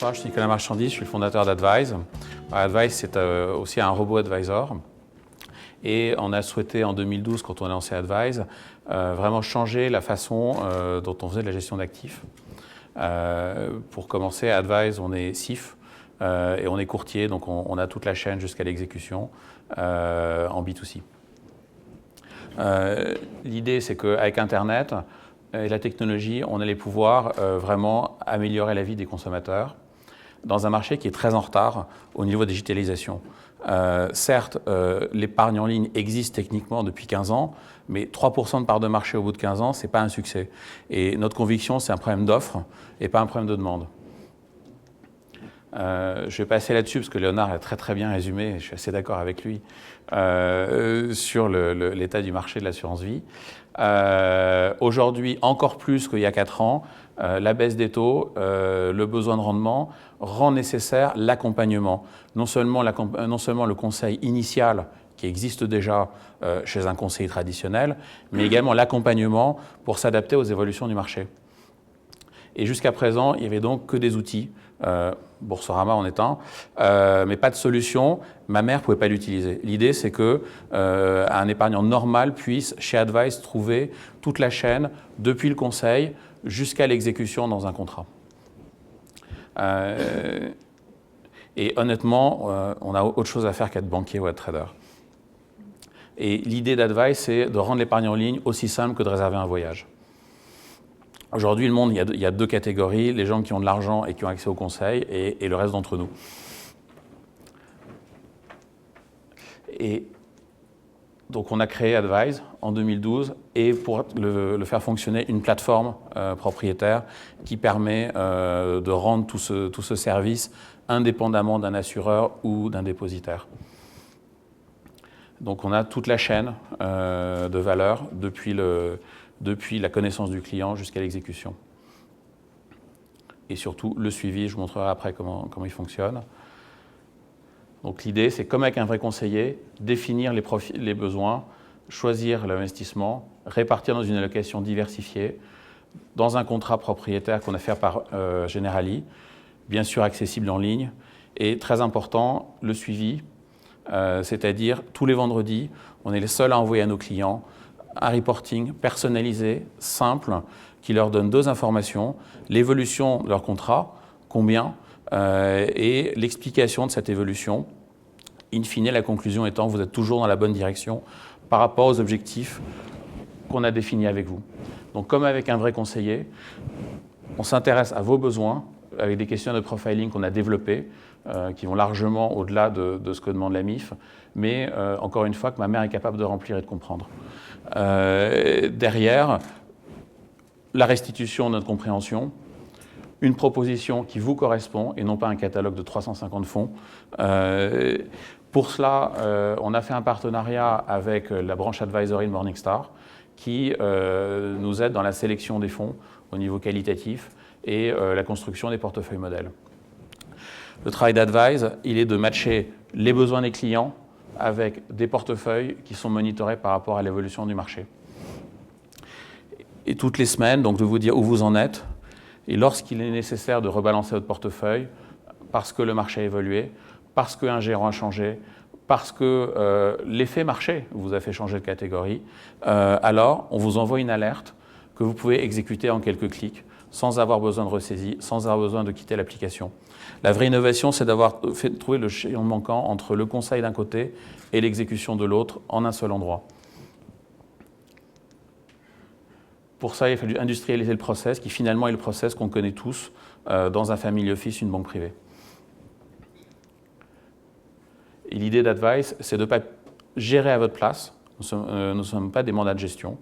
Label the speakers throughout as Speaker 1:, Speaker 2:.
Speaker 1: Bonsoir, je suis Nicolas Marchandis, je suis le fondateur d'Advise. Advise, c'est aussi un robot advisor. Et on a souhaité en 2012, quand on a lancé Advise, vraiment changer la façon dont on faisait de la gestion d'actifs. Pour commencer, Advise, on est CIF et on est courtier, donc on a toute la chaîne jusqu'à l'exécution en B2C. L'idée, c'est qu'avec Internet et la technologie, on allait pouvoir vraiment améliorer la vie des consommateurs dans un marché qui est très en retard au niveau de digitalisation. Certes, l'épargne en ligne existe techniquement depuis 15 ans, mais 3% de part de marché au bout de 15 ans, ce n'est pas un succès. Et notre conviction, c'est un problème d'offre et pas un problème de demande. Je vais passer là-dessus parce que Léonard a très bien résumé, je suis assez d'accord avec lui, sur l'état du marché de l'assurance vie. Aujourd'hui, encore plus qu'il y a 4 ans, la baisse des taux, le besoin de rendement rend nécessaire l'accompagnement. Non seulement le conseil initial qui existe déjà chez un conseiller traditionnel, mais également l'accompagnement pour s'adapter aux évolutions du marché. Et jusqu'à présent, il n'y avait donc que des outils. Boursorama en est un, mais pas de solution. Ma mère ne pouvait pas l'utiliser. L'idée, c'est qu'un épargnant normal puisse, chez Advise, trouver toute la chaîne, depuis le conseil jusqu'à l'exécution dans un contrat. Et honnêtement, on a autre chose à faire qu'être banquier ou être trader. Et l'idée d'Advise, c'est de rendre l'épargne en ligne aussi simple que de réserver un voyage. Aujourd'hui, le monde, il y a 2 catégories, les gens qui ont de l'argent et qui ont accès au conseil, et le reste d'entre nous. Et donc, on a créé Advise en 2012, et pour le faire fonctionner, une plateforme propriétaire qui permet de rendre tout ce service indépendamment d'un assureur ou d'un dépositaire. Donc, on a toute la chaîne de valeur depuis la connaissance du client jusqu'à l'exécution. Et surtout, le suivi, je vous montrerai après comment il fonctionne. Donc l'idée, c'est comme avec un vrai conseiller, définir les besoins, choisir l'investissement, répartir dans une allocation diversifiée, dans un contrat propriétaire qu'on a fait par Generali, bien sûr accessible en ligne, et très important, le suivi, c'est-à-dire tous les vendredis, on est les seuls à envoyer à nos clients un reporting personnalisé, simple, qui leur donne 2 informations, l'évolution de leur contrat, combien, et l'explication de cette évolution. In fine, la conclusion étant que vous êtes toujours dans la bonne direction par rapport aux objectifs qu'on a définis avec vous. Donc, comme avec un vrai conseiller, on s'intéresse à vos besoins avec des questions de profiling qu'on a développées, qui vont largement au-delà de ce que demande la MIF, mais encore une fois, que ma mère est capable de remplir et de comprendre. Derrière, la restitution de notre compréhension, une proposition qui vous correspond et non pas un catalogue de 350 fonds. Pour cela, on a fait un partenariat avec la branche advisory de Morningstar qui nous aide dans la sélection des fonds au niveau qualitatif et la construction des portefeuilles modèles. Le travail d'Advise, il est de matcher les besoins des clients avec des portefeuilles qui sont monitorés par rapport à l'évolution du marché. Et toutes les semaines, donc de vous dire où vous en êtes, et lorsqu'il est nécessaire de rebalancer votre portefeuille, parce que le marché a évolué, parce qu'un gérant a changé, parce que l'effet marché vous a fait changer de catégorie, alors on vous envoie une alerte que vous pouvez exécuter en quelques clics, sans avoir besoin de ressaisie, sans avoir besoin de quitter l'application. La vraie innovation, c'est d'avoir trouvé le chaînon manquant entre le conseil d'un côté et l'exécution de l'autre en un seul endroit. Pour ça, il a fallu industrialiser le process, qui finalement est le process qu'on connaît tous dans un family office, une banque privée. Et l'idée d'Advise, c'est de ne pas gérer à votre place. Nous ne sommes pas des mandats de gestion.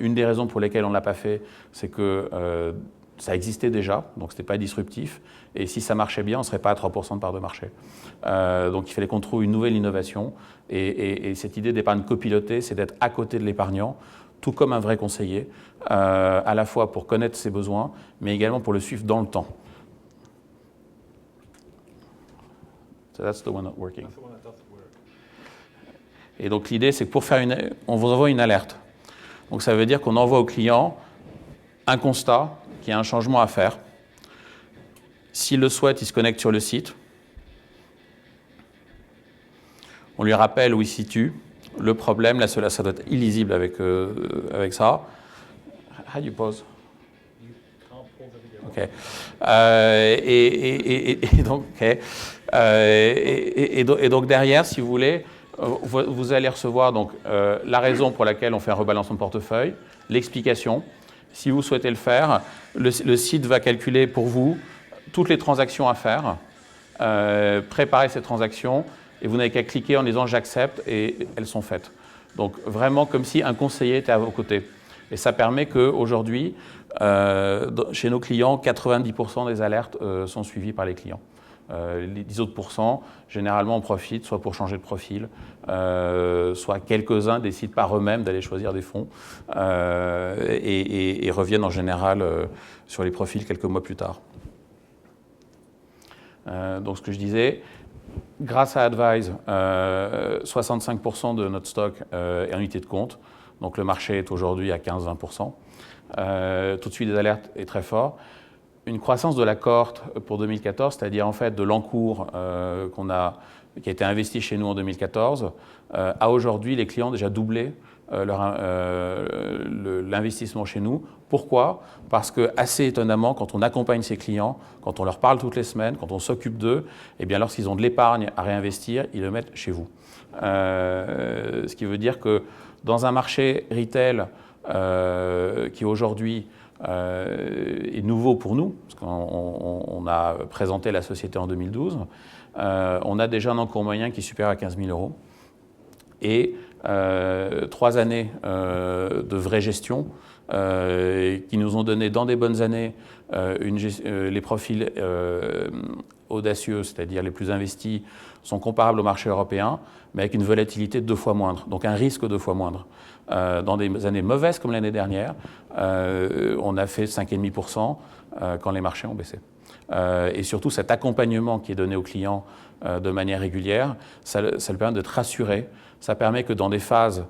Speaker 1: Une des raisons pour lesquelles on ne l'a pas fait, c'est que ça existait déjà, donc ce n'était pas disruptif. Et si ça marchait bien, on ne serait pas à 3% de part de marché. Donc il fallait qu'on trouve une nouvelle innovation. Et cette idée d'épargne copilotée, c'est d'être à côté de l'épargnant, tout comme un vrai conseiller, à la fois pour connaître ses besoins, mais également pour le suivre dans le temps. So that's the one not working. Et donc l'idée, c'est que pour faire on vous envoie une alerte. Donc ça veut dire qu'on envoie au client un constat, qu'il y a un changement à faire. S'il le souhaite, il se connecte sur le site. On lui rappelle où il se situe. Le problème, là, ça doit être illisible avec ça. How do you pause? Ok. Et donc derrière, si vous voulez, vous allez recevoir donc, la raison pour laquelle on fait un rebalancement de portefeuille, l'explication. Si vous souhaitez le faire, le site va calculer pour vous toutes les transactions à faire, préparer ces transactions, et vous n'avez qu'à cliquer en disant « j'accepte » et elles sont faites. Donc vraiment comme si un conseiller était à vos côtés. Et ça permet qu'aujourd'hui, chez nos clients, 90% des alertes sont suivies par les clients. Les 10 autres pourcents, généralement, on profite soit pour changer de profil, soit quelques-uns décident par eux-mêmes d'aller choisir des fonds et reviennent en général sur les profils quelques mois plus tard. Donc ce que je disais, grâce à Advise, 65% de notre stock est en unité de compte. Donc le marché est aujourd'hui à 15-20%. Tout de suite, les alertes est très fort. Une croissance de la cohorte pour 2014, c'est-à-dire en fait de l'encours qui a été investi chez nous en 2014, à aujourd'hui, les clients ont déjà doublé l'investissement chez nous. Pourquoi? Parce que, assez étonnamment, quand on accompagne ces clients, quand on leur parle toutes les semaines, quand on s'occupe d'eux, eh bien, lorsqu'ils ont de l'épargne à réinvestir, ils le mettent chez vous. Ce qui veut dire que dans un marché retail qui aujourd'hui est nouveau pour nous, parce qu'on a présenté la société en 2012, on a déjà un encours moyen qui est supérieur à 15 000 euros. Et 3 années de vraie gestion qui nous ont donné dans des bonnes années les profils audacieux, c'est-à-dire les plus investis, sont comparables au marché européen, mais avec une volatilité 2 fois moindre, donc un risque 2 fois moindre. Dans des années mauvaises comme l'année dernière, on a fait 5,5% quand les marchés ont baissé. Et surtout cet accompagnement qui est donné aux clients de manière régulière, ça le permet d'être rassuré. Ça permet que dans des phases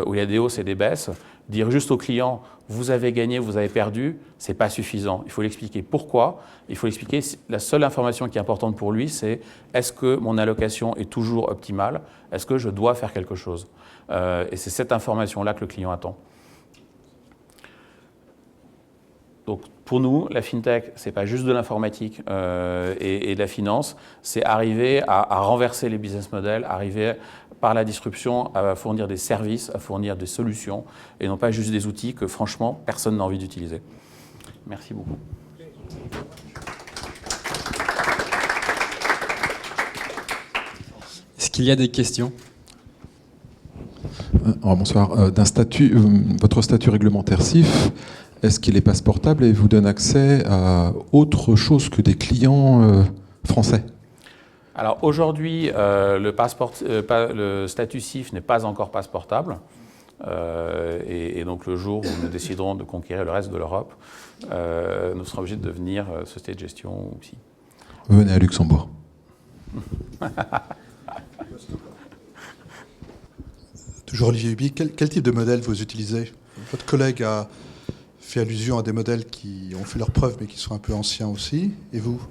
Speaker 1: où il y a des hausses et des baisses, dire juste au client « vous avez gagné, vous avez perdu », ce n'est pas suffisant. Il faut l'expliquer pourquoi. Il faut expliquer, la seule information qui est importante pour lui, c'est est-ce que mon allocation est toujours optimale? Est-ce que je dois faire quelque chose? Et c'est cette information-là que le client attend. Donc, pour nous, la FinTech, ce n'est pas juste de l'informatique et de la finance, c'est arriver à renverser les business models, arriver par la disruption à fournir des services, à fournir des solutions, et non pas juste des outils que, franchement, personne n'a envie d'utiliser. Merci beaucoup.
Speaker 2: Est-ce qu'il y a des questions?
Speaker 3: Bonsoir. Votre statut réglementaire CIF, est-ce qu'il est passeportable et vous donne accès à autre chose que des clients français?
Speaker 1: Alors aujourd'hui, le statut CIF n'est pas encore passeportable. Et donc le jour où nous déciderons de conquérir le reste de l'Europe, nous serons obligés de devenir société de gestion ou PSI.
Speaker 3: Venez à Luxembourg.
Speaker 4: Toujours Olivier Huby, quel type de modèle vous utilisez? Votre collègue a fait allusion à des modèles qui ont fait leurs preuves mais qui sont un peu anciens aussi. Et vous?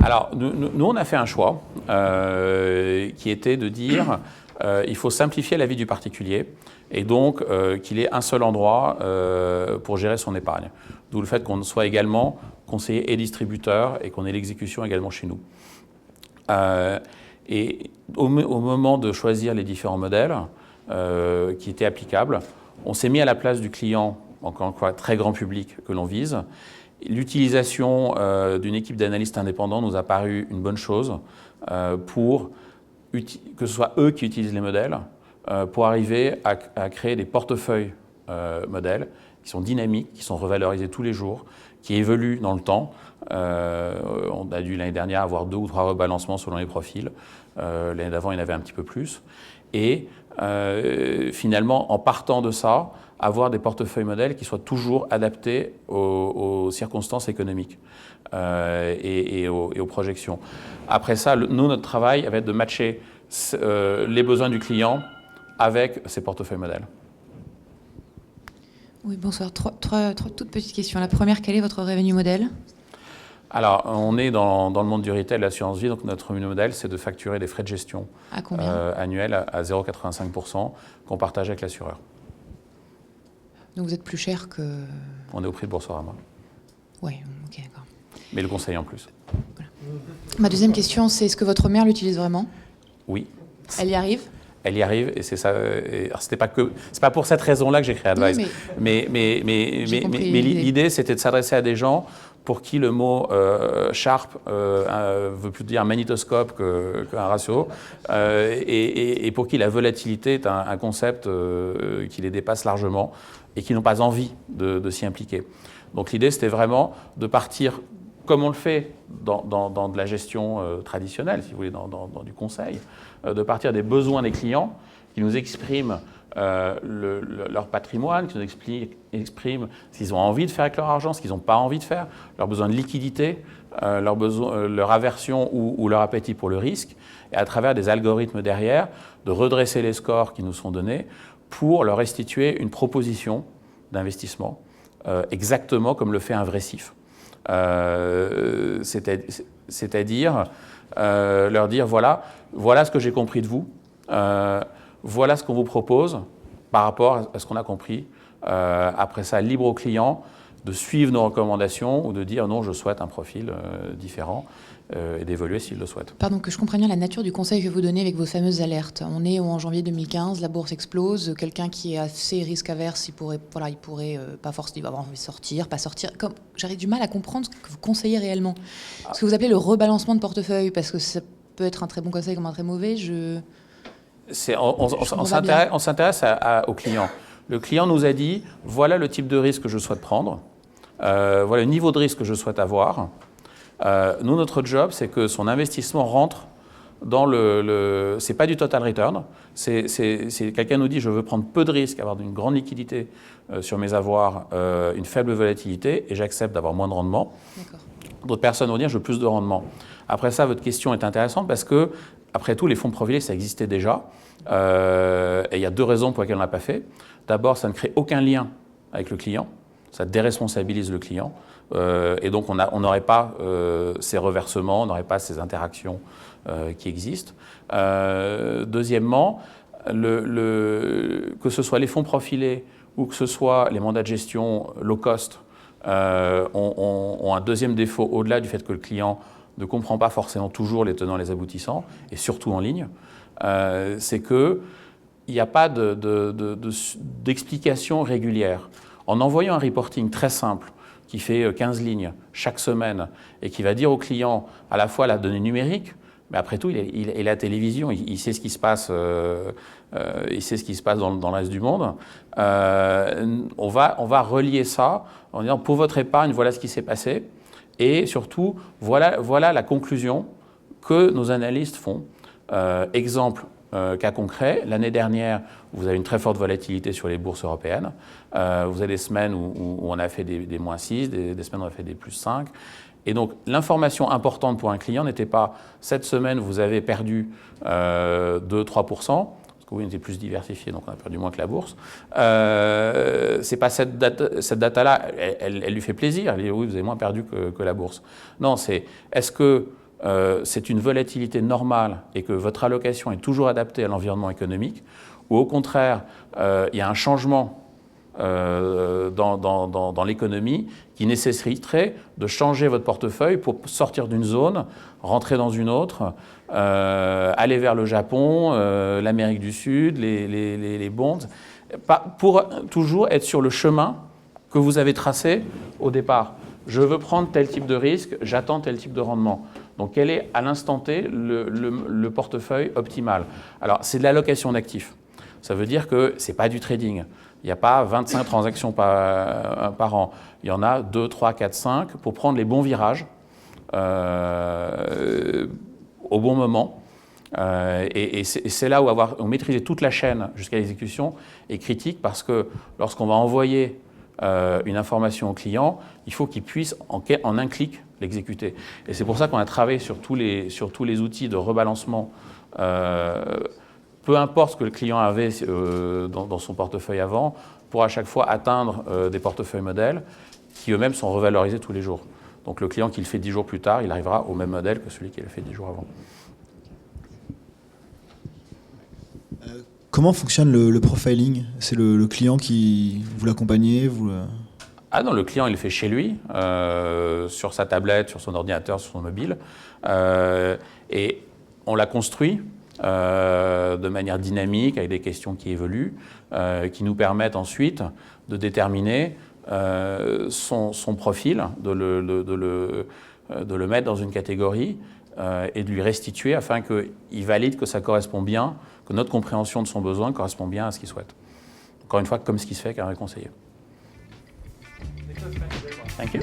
Speaker 1: Alors, nous, on a fait un choix qui était de dire il faut simplifier la vie du particulier et donc qu'il ait un seul endroit pour gérer son épargne. D'où le fait qu'on soit également conseiller et distributeur et qu'on ait l'exécution également chez nous. Et au moment de choisir les différents modèles qui étaient applicables, on s'est mis à la place du client, encore une fois très grand public que l'on vise. L'utilisation d'une équipe d'analystes indépendants nous a paru une bonne chose pour que ce soit eux qui utilisent les modèles pour arriver à créer des portefeuilles modèles qui sont dynamiques, qui sont revalorisés tous les jours, qui évoluent dans le temps. On a dû l'année dernière avoir 2 ou 3 rebalancements selon les profils. L'année d'avant, il y en avait un petit peu plus. Et finalement, en partant de ça, avoir des portefeuilles modèles qui soient toujours adaptés aux circonstances économiques et aux projections. Après ça, nous, notre travail va être de matcher les besoins du client avec ces portefeuilles modèles.
Speaker 5: Oui, bonsoir. Trois toutes petites questions. La première, quel est votre revenu modèle?
Speaker 1: Alors, on est dans le monde du retail, de l'assurance vie, donc notre modèle, c'est de facturer des frais de gestion
Speaker 2: À combien
Speaker 1: annuels à 0,85% qu'on partage avec l'assureur.
Speaker 2: Donc vous êtes plus cher que...
Speaker 1: On est au prix de Boursorama,
Speaker 2: Oui, ok, d'accord.
Speaker 1: mais le conseil en plus.
Speaker 2: Ma deuxième question, c'est est-ce que votre mère l'utilise vraiment?
Speaker 1: Oui,
Speaker 2: Elle y arrive?
Speaker 1: elle y arrive et c'est ça. C'est pas pour cette raison-là que j'ai créé Advise.
Speaker 2: Oui,
Speaker 1: mais
Speaker 2: J'ai compris l'idée.
Speaker 1: l'idée, c'était de s'adresser à des gens pour qui le mot Sharp veut plus dire un magnétoscope qu'un ratio, et pour qui la volatilité est un concept qui les dépasse largement et qui n'ont pas envie de s'y impliquer. Donc l'idée, c'était vraiment de partir, comme on le fait dans de la gestion traditionnelle, si vous voulez, dans du conseil, de partir des besoins des clients qui nous expriment leur patrimoine, qui nous expriment ce qu'ils ont envie de faire avec leur argent, ce qu'ils n'ont pas envie de faire, leurs besoins de liquidité, leur aversion ou leur appétit pour le risque, et à travers des algorithmes derrière, de redresser les scores qui nous sont donnés pour leur restituer une proposition d'investissement, exactement comme le fait un vrai CIF. C'est-à-dire leur dire voilà ce que j'ai compris de vous, voilà ce qu'on vous propose par rapport à ce qu'on a compris. Après ça, libre au client de suivre nos recommandations ou de dire non, je souhaite un profil différent et d'évoluer s'il le souhaite.
Speaker 2: Pardon, que je comprenne bien la nature du conseil que vous donnez avec vos fameuses alertes. On est en janvier 2015, la bourse explose, quelqu'un qui est assez risque averse, il pourrait pas forcément, il va avoir envie de sortir, pas sortir. J'arrive du mal à comprendre ce que vous conseillez réellement. Ce que vous appelez le rebalancement de portefeuille, parce que ça peut être un très bon conseil comme un très mauvais.
Speaker 1: On s'intéresse au client. Le client nous a dit voilà le type de risque que je souhaite prendre, voilà le niveau de risque que je souhaite avoir. Nous, notre job, c'est que son investissement rentre dans c'est pas du total return. C'est quelqu'un nous dit je veux prendre peu de risques, avoir une grande liquidité sur mes avoirs, une faible volatilité, et j'accepte d'avoir moins de rendement. D'autres personnes vont dire je veux plus de rendement. Après ça, votre question est intéressante parce que, après tout, les fonds profilés, ça existait déjà. Et il y a deux raisons pour lesquelles on ne l'a pas fait. D'abord, ça ne crée aucun lien avec le client. Ça déresponsabilise le client. Et donc, on n'aurait pas ces reversements, on n'aurait pas ces interactions qui existent. Deuxièmement, que ce soit les fonds profilés ou que ce soit les mandats de gestion low cost, ont un deuxième défaut au-delà du fait que le client ne comprend pas forcément toujours les tenants, les aboutissants, et surtout en ligne, c'est qu'il n'y a pas d'explication régulière. En envoyant un reporting très simple, qui fait 15 lignes chaque semaine, et qui va dire au client à la fois la donnée numérique, mais après tout, il est à la télévision, il sait ce qui se passe, il sait ce qui se passe dans le reste du monde. On va relier ça en disant pour votre épargne, voilà ce qui s'est passé. Et surtout, voilà la conclusion que nos analystes font. Exemple, cas concret, l'année dernière, vous avez une très forte volatilité sur les bourses européennes. Vous avez des semaines où on a fait des moins 6, des semaines où on a fait des plus 5. Et donc, l'information importante pour un client n'était pas cette semaine, vous avez perdu 2-3%, parce que oui, on était plus diversifié, donc on a perdu moins que la bourse. C'est pas cette data-là, elle lui fait plaisir. Elle dit oui, vous avez moins perdu que la bourse. Non, c'est est-ce que c'est une volatilité normale et que votre allocation est toujours adaptée à l'environnement économique, ou au contraire, il y a un changement dans l'économie qui nécessiterait de changer votre portefeuille pour sortir d'une zone, rentrer dans une autre, aller vers le Japon, l'Amérique du Sud, les bonds, pour toujours être sur le chemin que vous avez tracé au départ. Je veux prendre tel type de risque, j'attends tel type de rendement. Donc, quel est à l'instant T le portefeuille optimal? Alors, c'est de l'allocation d'actifs. Ça veut dire que ce n'est pas du trading. Il n'y a pas 25 transactions par an. Il y en a 2, 3, 4, 5 pour prendre les bons virages au bon moment. Et c'est là où maîtriser toute la chaîne jusqu'à l'exécution est critique, parce que lorsqu'on va envoyer une information au client, il faut qu'il puisse en un clic l'exécuter. Et c'est pour ça qu'on a travaillé sur tous les outils de rebalancement, peu importe ce que le client avait dans son portefeuille avant, pour à chaque fois atteindre des portefeuilles modèles qui eux-mêmes sont revalorisés tous les jours. Donc le client qui le fait 10 jours plus tard, il arrivera au même modèle que celui qui l'a fait 10 jours avant.
Speaker 5: Comment fonctionne le profiling? C'est le client qui vous l'accompagnez,
Speaker 1: Ah non, le client, il le fait chez lui, sur sa tablette, sur son ordinateur, sur son mobile. Et on l'a construit de manière dynamique, avec des questions qui évoluent, qui nous permettent ensuite de déterminer son profil, de le mettre dans une catégorie et de lui restituer afin qu'il valide que ça correspond bien, que notre compréhension de son besoin correspond bien à ce qu'il souhaite. Encore une fois, comme ce qui se fait avec un conseiller. Thank you.